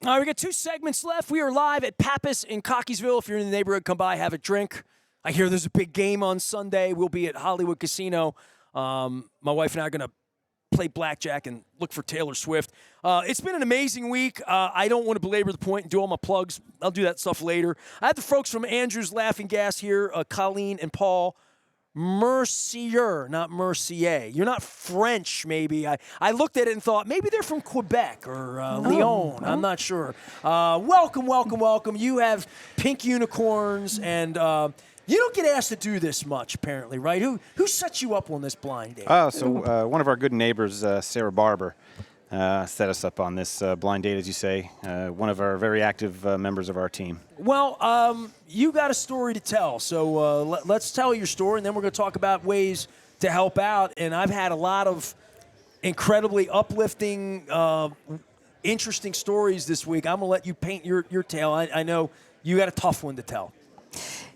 All right, we got 2 segments left. We are live at Pappas in Cockeysville. If you're in the neighborhood, come by, have a drink. I hear there's a big game on Sunday. We'll be at Hollywood Casino. My wife and I are going to play blackjack and look for Taylor Swift. It's been an amazing week. I don't want to belabor the point and do all my plugs. I'll do that stuff later. I have the folks from Andrew's Laughing Gas here, Colleen and Paul Mercier, not Mercier. You're not French, maybe. I looked at it and thought maybe they're from Quebec or Lyon. I'm not sure. Welcome, welcome, welcome. You have pink unicorns, and you don't get asked to do this much, apparently, right? Who set you up on this blind date? One of our good neighbors, Sarah Barber, set us up on this blind date, as you say. One of our very active members of our team. Well, you got a story to tell, so let's tell your story, and then we're going to talk about ways to help out. And I've had a lot of incredibly uplifting, interesting stories this week. I'm going to let you paint your tale. I know you got a tough one to tell.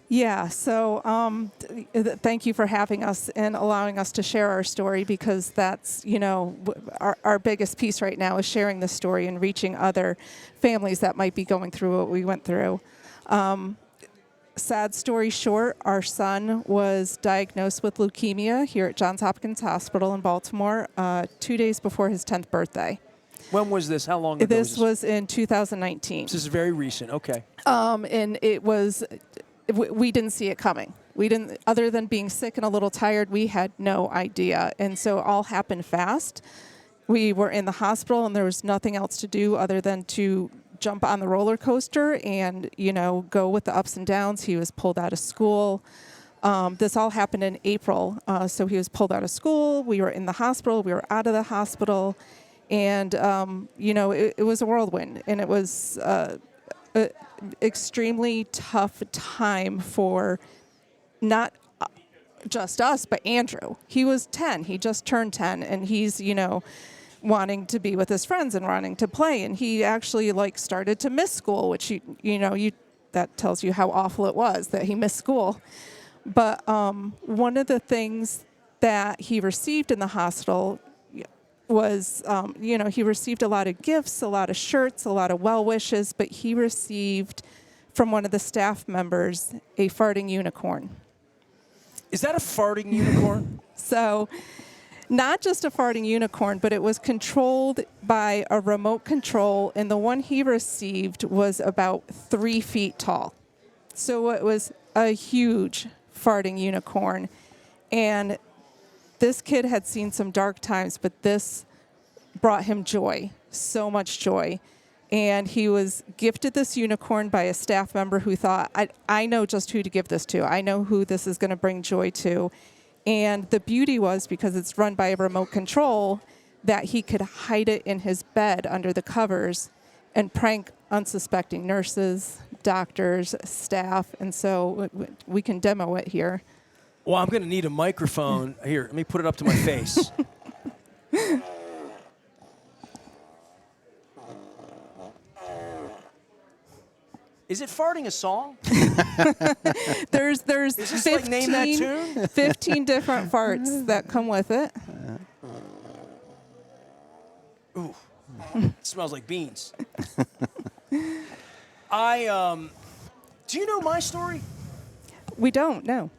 Yeah, so thank you for having us and allowing us to share our story, because that's, our biggest piece right now is sharing the story and reaching other families that might be going through what we went through. Sad story short, our son was diagnosed with leukemia here at Johns Hopkins Hospital in Baltimore 2 days before his 10th birthday. When was this? How long ago? This was in 2019. This is very recent. Okay. And it was... We didn't see it coming. We didn't, other than being sick and a little tired, we had no idea. And so it all happened fast. We were in the hospital and there was nothing else to do other than to jump on the roller coaster and, go with the ups and downs. He was pulled out of school. This all happened in April. So he was pulled out of school. We were in the hospital. We were out of the hospital. And, it was a whirlwind. And it was extremely tough time for not just us, but Andrew. He was 10. He just turned 10, and he's, wanting to be with his friends and wanting to play. And he actually started to miss school, which that tells you how awful it was that he missed school. But one of the things that he received in the hospital was, he received a lot of gifts, a lot of shirts, a lot of well wishes, but he received from one of the staff members a farting unicorn. Is that a farting unicorn? So, not just a farting unicorn, but it was controlled by a remote control, and the one he received was about 3 feet tall. So it was a huge farting unicorn, and this kid had seen some dark times, but this brought him joy, so much joy. And he was gifted this unicorn by a staff member who thought, I know just who to give this to. I know who this is going to bring joy to. And the beauty was, because it's run by a remote control, that he could hide it in his bed under the covers and prank unsuspecting nurses, doctors, staff. And so we can demo it here. Well, I'm going to need a microphone. Here, let me put it up to my face. Is it farting a song? There's Is this 15, name that tune? 15 different farts that come with it. Ooh, it smells like beans. Do you know my story? We don't, no.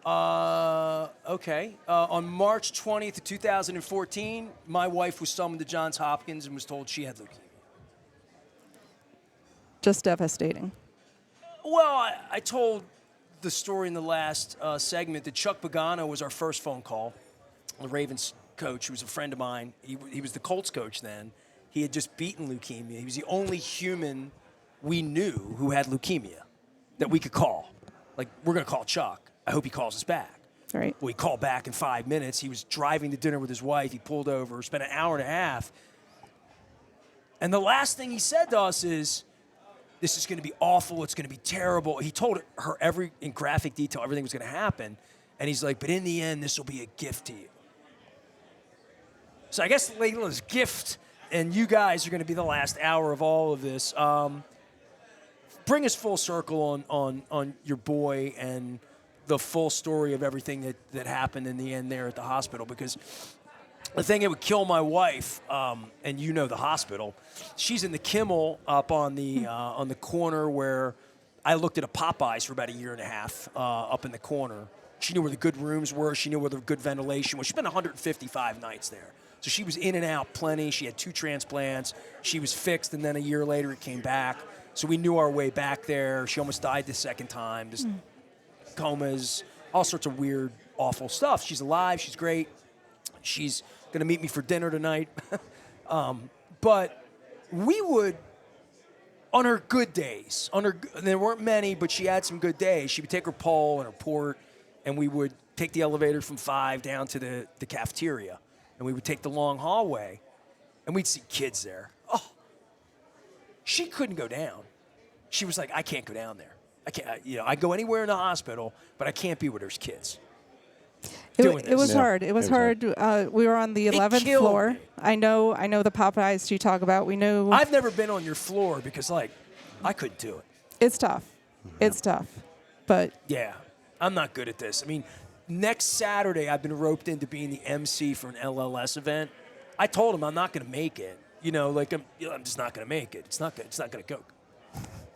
Okay. On March 20th of 2014, my wife was summoned to Johns Hopkins and was told she had leukemia. Just devastating. Well, I told the story in the last segment that Chuck Pagano was our first phone call, the Ravens coach, who was a friend of mine. He was the Colts coach then. He had just beaten leukemia. He was the only human we knew who had leukemia that we could call. Like, we're going to call Chuck. I hope he calls us back. Right. Well, he called back in 5 minutes. He was driving to dinner with his wife. He pulled over, spent an hour and a half. And the last thing he said to us is, this is going to be awful. It's going to be terrible. He told her in graphic detail, everything was going to happen. And he's like, but in the end, this will be a gift to you. So I guess Layla's gift, and you guys are going to be the last hour of all of this. Bring us full circle on your boy and the full story of everything that happened in the end there at the hospital, because the thing that would kill my wife, and you know the hospital, she's in the Kimmel up on the corner where I looked at a Pappas for about a year and a half up in the corner. She knew where the good rooms were. She knew where the good ventilation was. She spent 155 nights there. So she was in and out plenty. She had 2 transplants. She was fixed, and then a year later it came back. So we knew our way back there. She almost died the second time. Just comas, all sorts of weird, awful stuff. She's alive. She's great. She's going to meet me for dinner tonight. But we would, on her good days, there weren't many, but she had some good days. She would take her pole and her port, and we would take the elevator from 5 down to the cafeteria. And we would take the long hallway, and we'd see kids there. Oh, she couldn't go down. She was like, I can't go down there. I can't. I go anywhere in the hospital, but I can't be where there's kids. It was hard. It was hard. We were on the 11th floor. Me. I know the Popeyes you talk about. We know. I've never been on your floor because, I couldn't do it. It's tough. It's tough. But yeah, I'm not good at this. I mean, next Saturday, I've been roped into being the MC for an LLS event. I told him I'm not going to make it. I'm just not going to make it. It's not going to go.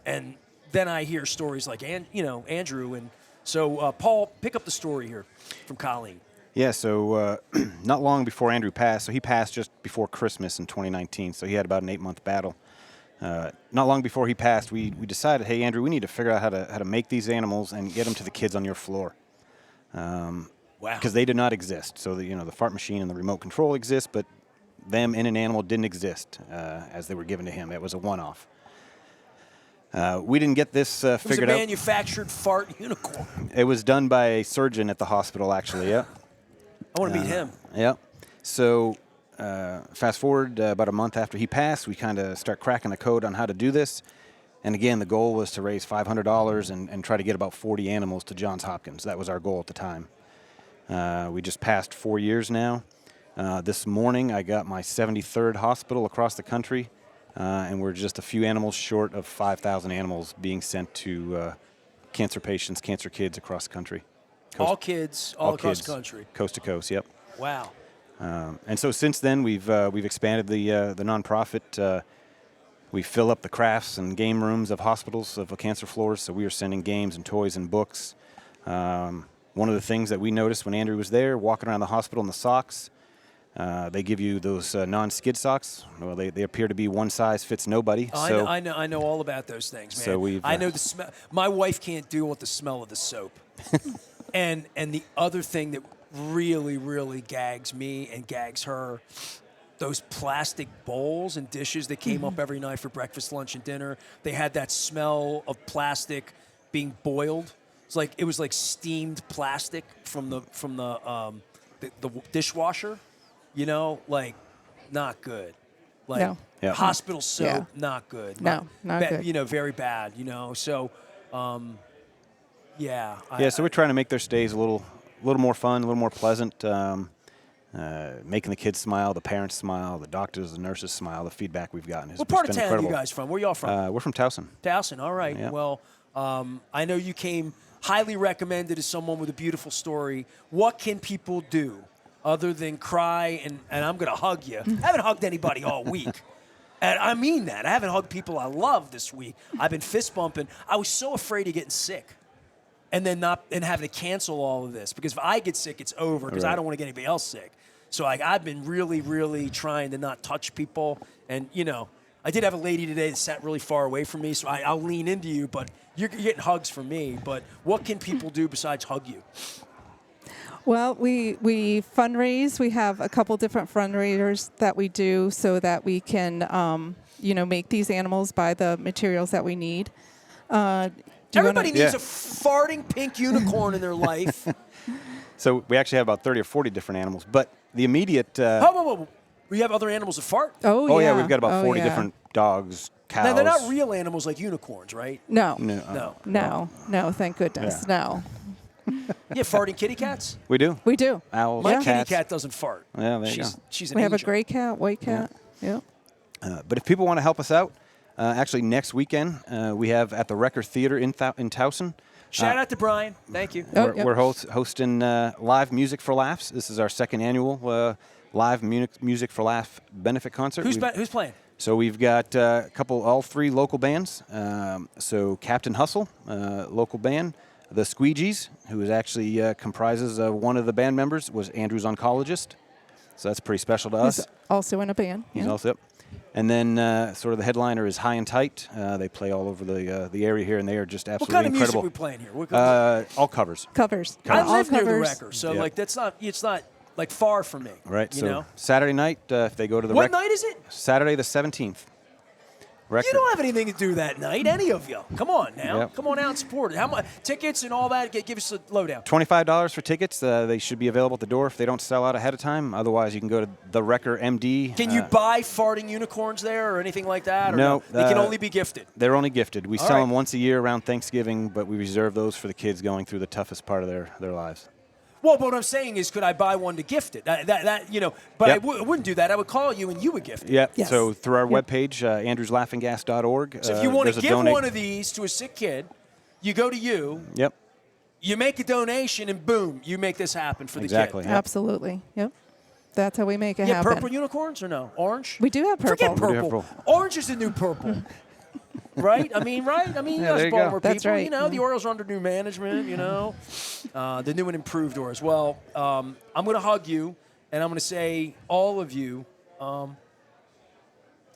And then I hear stories like, Andrew. And so, Paul, pick up the story here from Colleen. Yeah, so not long before Andrew passed, so he passed just before Christmas in 2019, so he had about an 8-month battle. Not long before he passed, we decided, hey, Andrew, we need to figure out how to make these animals and get them to the kids on your floor. Wow. Because they did not exist. So, the fart machine and the remote control exist, but them in an animal didn't exist as they were given to him. It was a one-off. We didn't get this figured out. It was a manufactured fart unicorn. It was done by a surgeon at the hospital, actually, yeah. I want to meet him. Yeah. So fast forward about a month after he passed, we kind of start cracking the code on how to do this. And again, the goal was to raise $500 and try to get about 40 animals to Johns Hopkins. That was our goal at the time. We just passed 4 years now. This morning, I got my 73rd hospital across the country, and we're just a few animals short of 5,000 animals being sent to cancer patients, cancer kids across the country. All kids, all across the country. Coast to coast, yep. Wow. And so since then, we've expanded the nonprofit. We fill up the crafts and game rooms of hospitals of cancer floors, so we are sending games and toys and books. One of the things that we noticed when Andrew was there, walking around the hospital in the socks, they give you those non-skid socks. Well, they appear to be one size fits nobody. Oh, so I know all about those things, man. So I know the smell. My wife can't deal with the smell of the soap. and the other thing that really, really gags me and gags her, those plastic bowls and dishes that came up every night for breakfast, lunch, and dinner. They had that smell of plastic being boiled. It was like steamed plastic from the dishwasher. Not good. No. Yeah. Hospital soap, not good. No, not good. Very bad. So, yeah. So we're trying to make their stays a little more fun, a little more pleasant. Making the kids smile, the parents smile, the doctors, the nurses smile. The feedback we've gotten has What been part of town incredible. are you guys from? Where y'all from? We're from Towson. Towson, all right. Yeah. Well, I know you came highly recommended as someone with a beautiful story. What can people do other than cry and I'm going to hug you? I haven't hugged anybody all week. And I mean that. I haven't hugged people I love this week. I've been fist bumping. I was so afraid of getting sick and then having to cancel all of this, because if I get sick, it's over, because I don't want to get anybody else sick. So I've been really, really trying to not touch people. And, I did have a lady today that sat really far away from me, so I'll lean into you, but you're getting hugs from me. But what can people do besides hug you? Well, we fundraise. We have a couple different fundraisers that we do so that we can, make these animals buy the materials that we need. Everybody needs a farting pink unicorn in their life. So we actually have about 30 or 40 different animals, but the immediate... Whoa. We have other animals that fart? Oh, yeah. We've got about 40 different dogs, cows. Now, they're not real animals like unicorns, right? No, thank goodness, no. Yeah, farting kitty cats? We do. We do. Owls, My cats. kitty cat doesn't fart. Yeah, there you go. She's an We have angel. a gray cat, white cat. Yeah. But if people want to help us out, actually next weekend we have at the Recker Theater in Towson, Shout out to Brian. Thank you. Oh, We're, yep. we're hosting live Music for Laughs. This is our second annual live Music for Laugh benefit concert. Who's playing? So we've got all three local bands. So Captain Hustle, local band. The Squeegees, who is actually comprises one of the band members, was Andrew's oncologist. So that's pretty special to us. He's also in a band. He's yeah. also up. And then sort of the headliner is High and Tight. They play all over the area here, and they are just What absolutely kind of incredible. music we playing here? What kind All covers. Covers. I All live near the covers. Wrecker, so Yeah. like it's not like far from me. Right. You So know. Saturday night, if they go to the What night is it? Saturday the 17th. Wrecker. You don't have anything to do that night, any of you. Come on now. Yep. Come on out and support it. How much tickets and all that? Give us a lowdown. $25 for tickets. They should be available at the door if they don't sell out ahead of time. Otherwise, you can go to the Wrecker MD. Can you buy farting unicorns there or anything like that? Or No, They can only be gifted. They're only gifted. We All sell right. them once a year around Thanksgiving, but we reserve those for the kids going through the toughest part of their lives. Well, but what I'm saying is, could I buy one to gift it? That you know, but Yep. I wouldn't do that. I would call you and you would gift it. Yeah. Yes. So through our Yep. webpage, andrewslaughinggas.org. So if you want there's to a give donate. one of these to a sick kid, you go to you, Yep. you make a donation, and boom, you make this happen for the Exactly. kid. Yep. Absolutely. Yep. That's how we make it Yeah, happen. purple unicorns or no? Orange? We do have purple. Forget We do have purple. purple. Orange is the new purple. Right? I mean, Yeah, you there guys you Baltimore go. people. That's right. You know, the Orioles are under new management, you know. The new and improved Orioles. Well, I'm going to hug you, and I'm going to say, all of you,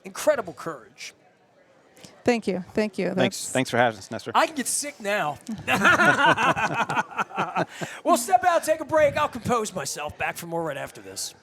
incredible courage. Thank you. Thank you. Thanks for having us, Nestor. I can get sick now. We'll step out, take a break. I'll compose myself. Back for more right after this.